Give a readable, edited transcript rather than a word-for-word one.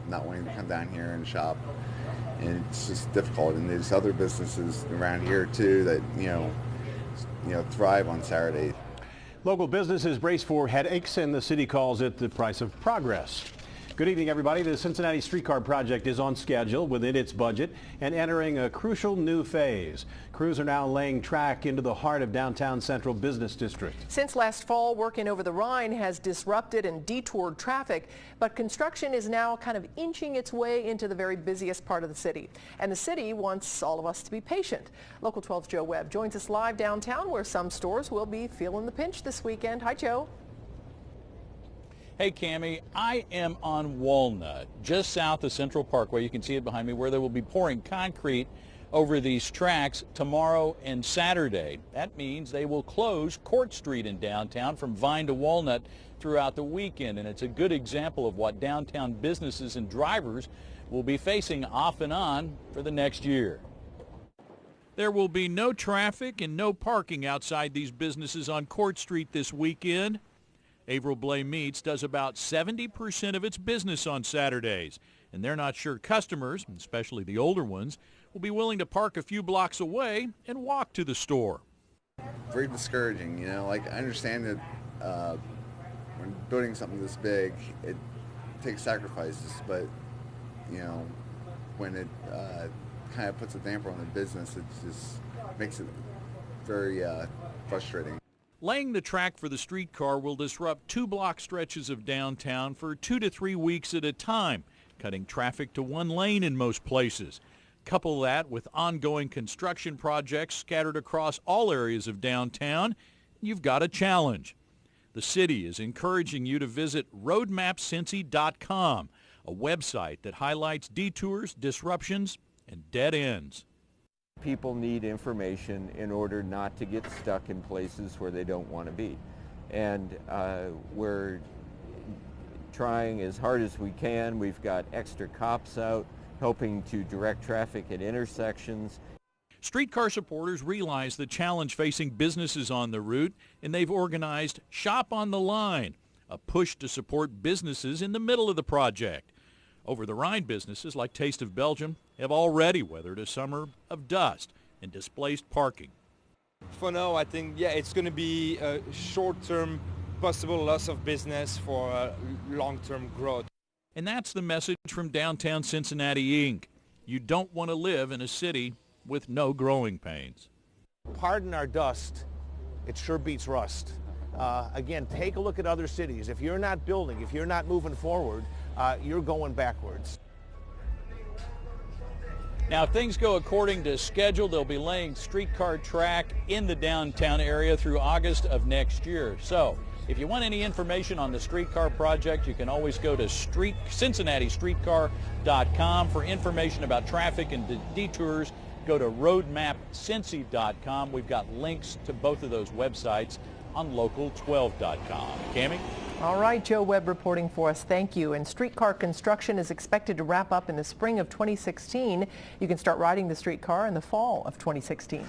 not wanting to come down here and shop. And it's just difficult. And there's other businesses around here too that, thrive on Saturday. Local businesses brace for headaches, and the city calls it the price of progress. Good evening, everybody. The Cincinnati streetcar project is on schedule, within its budget, and entering a crucial new phase. Crews are now laying track into the heart of downtown Central Business District. Since last fall, work in Over-the-Rhine has disrupted and detoured traffic, but construction is now kind of inching its way into the very busiest part of the city. And the city wants all of us to be patient. Local 12's Joe Webb joins us live downtown, where some stores will be feeling the pinch this weekend. Hi, Joe. Hey, Cammie, I am on Walnut, just south of Central Parkway. You can see it behind me, where they will be pouring concrete over these tracks tomorrow and Saturday. That means they will close Court Street in downtown from Vine to Walnut throughout the weekend. And it's a good example of what downtown businesses and drivers will be facing off and on for the next year. There will be no traffic and no parking outside these businesses on Court Street this weekend. Avril-Bleh Meats does about 70% of its business on Saturdays, and they're not sure customers, especially the older ones, will be willing to park a few blocks away and walk to the store. Very discouraging, I understand that when building something this big, it takes sacrifices, but, when it kind of puts a damper on the business, it just makes it very frustrating. Laying the track for the streetcar will disrupt 2-block stretches of downtown for 2 to 3 weeks at a time, cutting traffic to 1 lane in most places. Couple that with ongoing construction projects scattered across all areas of downtown, you've got a challenge. The city is encouraging you to visit roadmapcincy.com, a website that highlights detours, disruptions, and dead ends. People need information in order not to get stuck in places where they don't want to be. And we're trying as hard as we can. We've got extra cops out helping to direct traffic at intersections. Streetcar supporters realize the challenge facing businesses on the route, and they've organized Shop on the Line, a push to support businesses in the middle of the project. Over-the-Rhine businesses like Taste of Belgium have already weathered a summer of dust and displaced parking. For now, I think, it's going to be a short-term possible loss of business for long-term growth. And that's the message from downtown Cincinnati, Inc. You don't want to live in a city with no growing pains. Pardon our dust, it sure beats rust. Again, take a look at other cities. If you're not building, if you're not moving forward, you're going backwards. Now, if things go according to schedule, they'll be laying streetcar track in the downtown area through August of next year. So, if you want any information on the streetcar project, you can always go to CincinnatiStreetcar.com. For information about traffic and detours, go to roadmapcincy.com. We've got links to both of those websites on local12.com. Cammie? All right, Joe Webb reporting for us. Thank you. And streetcar construction is expected to wrap up in the spring of 2016. You can start riding the streetcar in the fall of 2016.